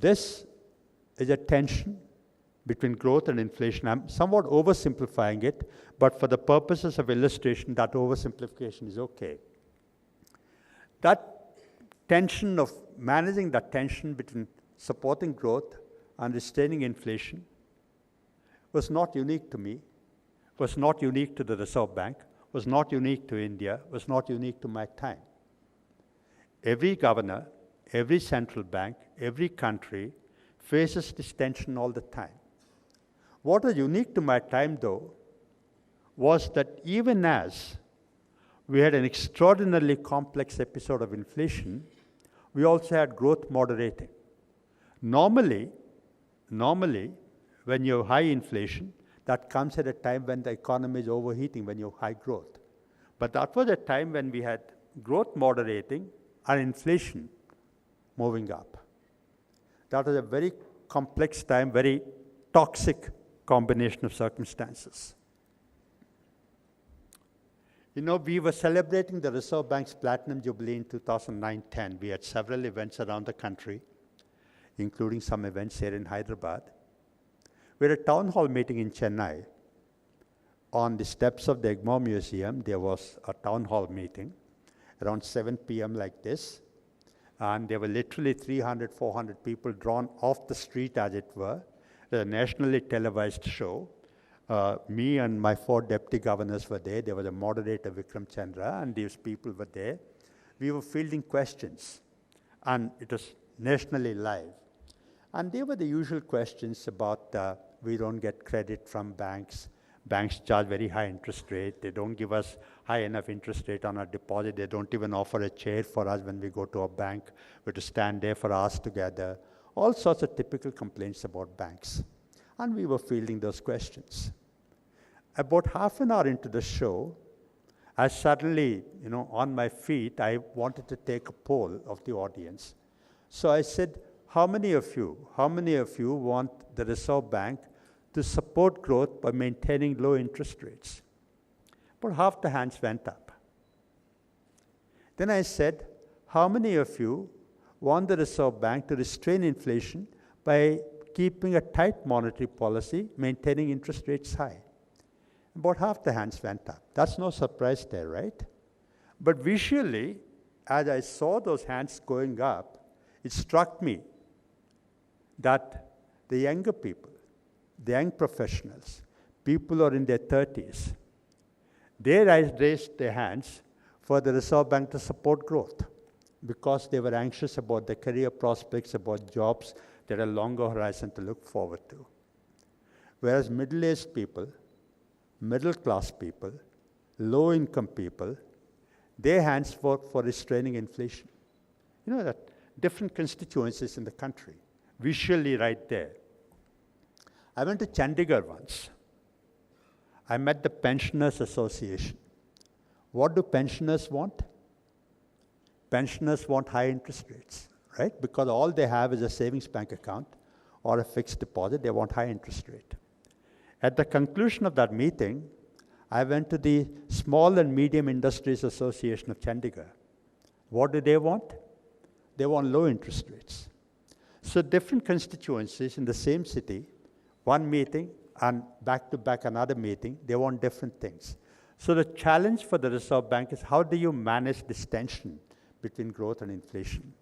This is a tension between growth and inflation. I'm somewhat oversimplifying it, but for the purposes of illustration, that oversimplification is okay. That tension of managing that tension between supporting growth and restraining inflation was not unique to me, was not unique to the Reserve Bank, was not unique to India, was not unique to my time. Every governor, every central bank, every country faces this tension all the time. What was unique to my time, though, was that even as we had an extraordinarily complex episode of inflation, we also had growth moderating. Normally, when you have high inflation, that comes at a time when the economy is overheating, when you have high growth. But that was a time when we had growth moderating and inflation moving up. That was a very complex time, very toxic combination of circumstances. We were celebrating the Reserve Bank's Platinum Jubilee in 2009-10. We had several events around the country, including some events here in Hyderabad. We had a town hall meeting in Chennai. On the steps of the Egmore Museum, there was a town hall meeting around 7 p.m. like this. And there were literally 300, 400 people drawn off the street, as it were. A nationally televised show. Me and my 4 deputy governors were there. There was a moderator, Vikram Chandra, and these people were there. We were fielding questions, and it was nationally live. And they were the usual questions about we don't get credit from banks. Banks charge very high interest rate. They don't give us high enough interest rate on our deposit. They don't even offer a chair for us when we go to a bank. We have to stand there for hours together. All sorts of typical complaints about banks. And we were fielding those questions. About half an hour into the show, I suddenly, on my feet, I wanted to take a poll of the audience. So I said, how many of you want the Reserve Bank to support growth by maintaining low interest rates? About half the hands went up. Then I said, how many of you want the Reserve Bank to restrain inflation by keeping a tight monetary policy, maintaining interest rates high? About half the hands went up. That's no surprise there, right? But visually, as I saw those hands going up, it struck me that the younger people, the young professionals, people who are in their 30s, they raised their hands for the Reserve Bank to support growth because they were anxious about their career prospects, about jobs that are longer horizon to look forward to. Whereas middle-aged people, middle-class people, low-income people, their hands for restraining inflation. That different constituencies in the country, visually right there. I went to Chandigarh once. I met the Pensioners Association. What do pensioners want? Pensioners want high interest rates, right? Because all they have is a savings bank account or a fixed deposit. They want high interest rate. At the conclusion of that meeting, I went to the Small and Medium Industries Association of Chandigarh. What do they want? They want low interest rates. So different constituencies in the same city, one meeting and back-to-back another meeting, they want different things. So the challenge for the Reserve Bank is how do you manage this tension between growth and inflation?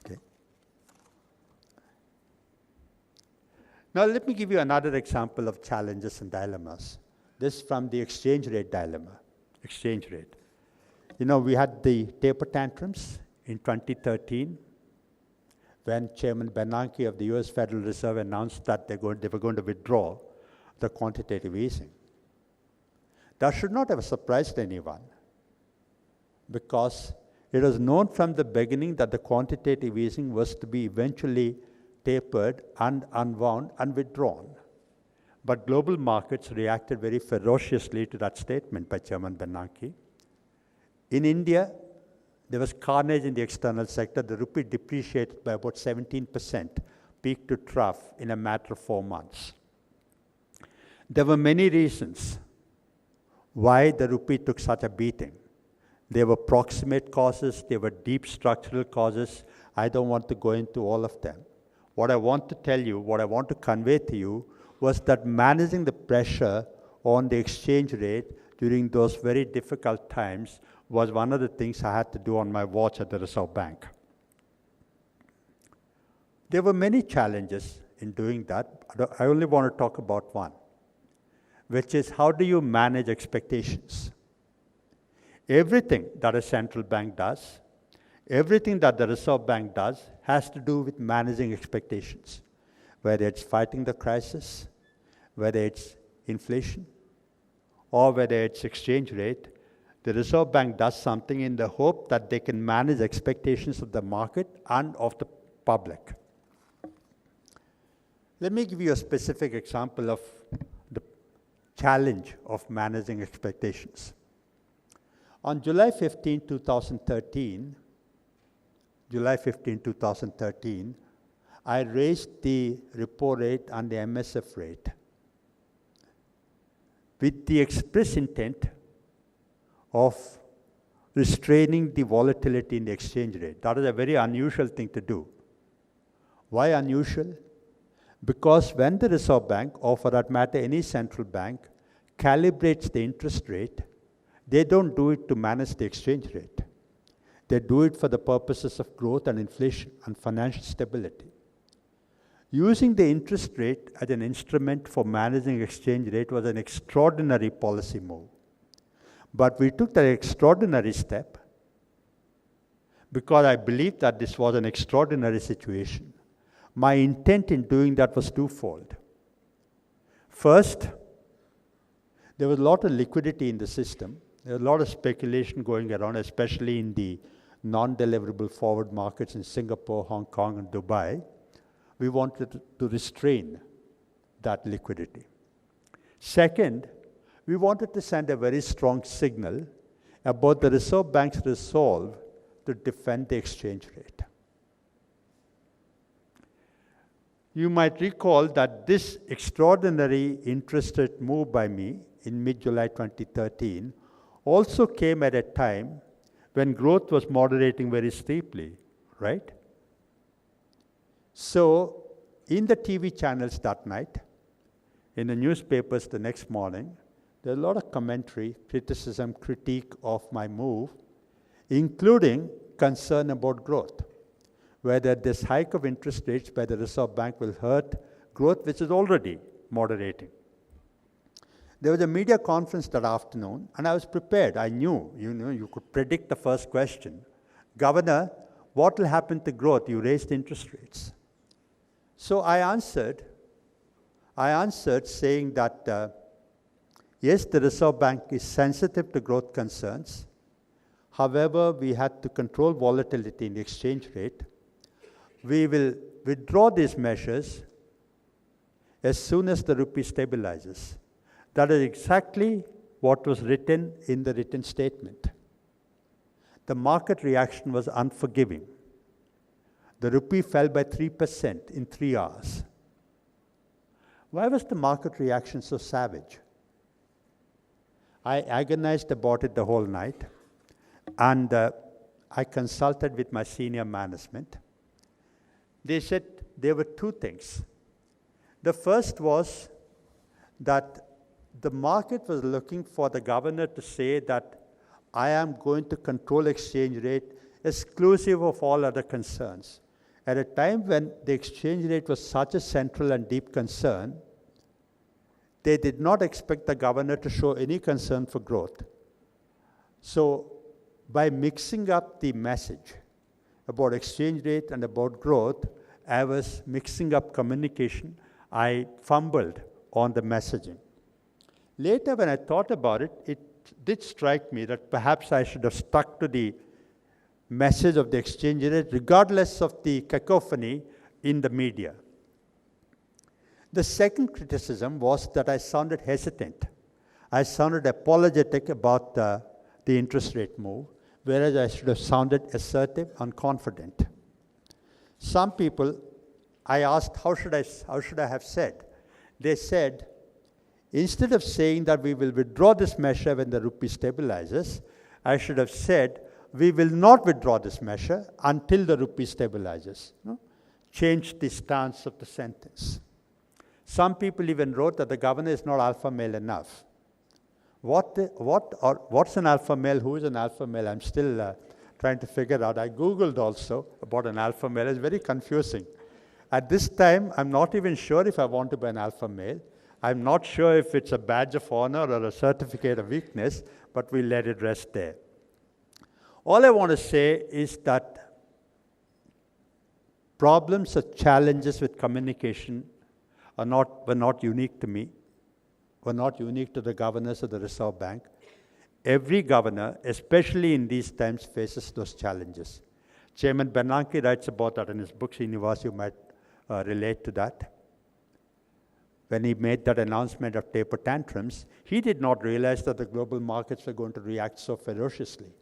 Okay. Now let me give you another example of challenges and dilemmas. This from the exchange rate dilemma. Exchange rate. We had the taper tantrums in 2013 when Chairman Bernanke of the US Federal Reserve announced that they were going to withdraw the quantitative easing. That should not have surprised anyone because it was known from the beginning that the quantitative easing was to be eventually tapered and unwound and withdrawn. But global markets reacted very ferociously to that statement by Chairman Bernanke. In India, there was carnage in the external sector. The rupee depreciated by about 17%, peak to trough, in a matter of 4 months. There were many reasons why the rupee took such a beating. There were proximate causes, there were deep structural causes. I don't want to go into all of them. what I want to tell you, what I want to convey to you, was that managing the pressure on the exchange rate during those very difficult times was one of the things I had to do on my watch at the Reserve Bank. There were many challenges in doing that. I only want to talk about one, which is how do you manage expectations? Everything that a central bank does, everything that the Reserve Bank does has to do with managing expectations, whether it's fighting the crisis, whether it's inflation, or whether it's exchange rate. The Reserve Bank does something in the hope that they can manage expectations of the market and of the public. Let me give you a specific example of the challenge of managing expectations. On July 15, 2013, I raised the repo rate and the MSF rate with the express intent of restraining the volatility in the exchange rate. That is a very unusual thing to do. Why unusual? Because when the Reserve Bank, or for that matter any central bank, calibrates the interest rate, they don't do it to manage the exchange rate. They do it for the purposes of growth and inflation and financial stability. Using the interest rate as an instrument for managing exchange rate was an extraordinary policy move. But we took that extraordinary step because I believed that this was an extraordinary situation. My intent in doing that was twofold. First, there was a lot of liquidity in the system. There was a lot of speculation going around, especially in the non-deliverable forward markets in Singapore, Hong Kong, and Dubai. We wanted to restrain that liquidity. Second, we wanted to send a very strong signal about the Reserve Bank's resolve to defend the exchange rate. You might recall that this extraordinary interest rate move by me in mid-July 2013 also came at a time when growth was moderating very steeply, right? So, in the TV channels that night, in the newspapers the next morning, there was a lot of commentary, criticism, critique of my move, including concern about growth, whether this hike of interest rates by the Reserve Bank will hurt growth, which is already moderating. There was a media conference that afternoon, and I was prepared. I knew, you could predict the first question. Governor, what will happen to growth? You raised interest rates. So I answered saying that, yes, the Reserve Bank is sensitive to growth concerns. However, we had to control volatility in the exchange rate. We will withdraw these measures as soon as the rupee stabilizes. That is exactly what was written in the written statement. The market reaction was unforgiving. The rupee fell by 3% in 3 hours. Why was the market reaction so savage? I agonized about it the whole night, and I consulted with my senior management. They said there were two things. The first was that the market was looking for the governor to say that I am going to control exchange rate exclusive of all other concerns. At a time when the exchange rate was such a central and deep concern, they did not expect the governor to show any concern for growth. So by mixing up the message about exchange rate and about growth, I was mixing up communication. I fumbled on the messaging. Later, when I thought about it, it did strike me that perhaps I should have stuck to the message of the exchange rate, regardless of the cacophony in the media. The second criticism was that I sounded hesitant. I sounded apologetic about the interest rate move, whereas I should have sounded assertive and confident. Some people, I asked, how should I have said? They said, instead of saying that we will withdraw this measure when the rupee stabilizes, I should have said, we will not withdraw this measure until the rupee stabilizes. No? changed the stance of the sentence. Some people even wrote that the governor is not alpha male enough. What's an alpha male? Who is an alpha male? I'm still trying to figure out. I Googled also about an alpha male. It's very confusing. At this time, I'm not even sure if I want to be an alpha male. I'm not sure if it's a badge of honor or a certificate of weakness, but we let it rest there. All I want to say is that problems or challenges with communication were not unique to me, were not unique to the governors of the Reserve Bank. Every governor, especially in these times, faces those challenges. Chairman Bernanke writes about that in his book. Srinivas, you might relate to that. When he made that announcement of taper tantrums, he did not realize that the global markets were going to react so ferociously.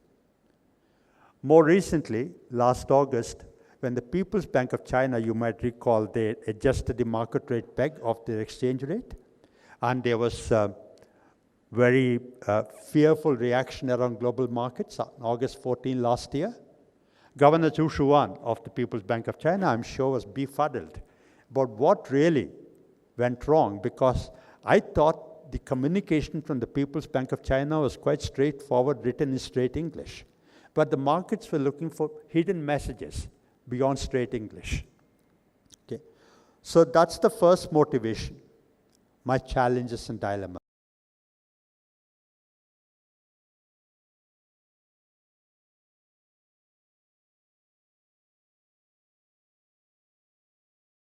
More recently, last August, when the People's Bank of China, you might recall, they adjusted the market rate peg of their exchange rate, and there was very fearful reaction around global markets on August 14 last year. Governor Zhu Shuan of the People's Bank of China, I'm sure, was befuddled about what really went wrong, because I thought the communication from the People's Bank of China was quite straightforward, written in straight English. But the markets were looking for hidden messages beyond straight English. Okay. So that's the first motivation, my challenges and dilemmas.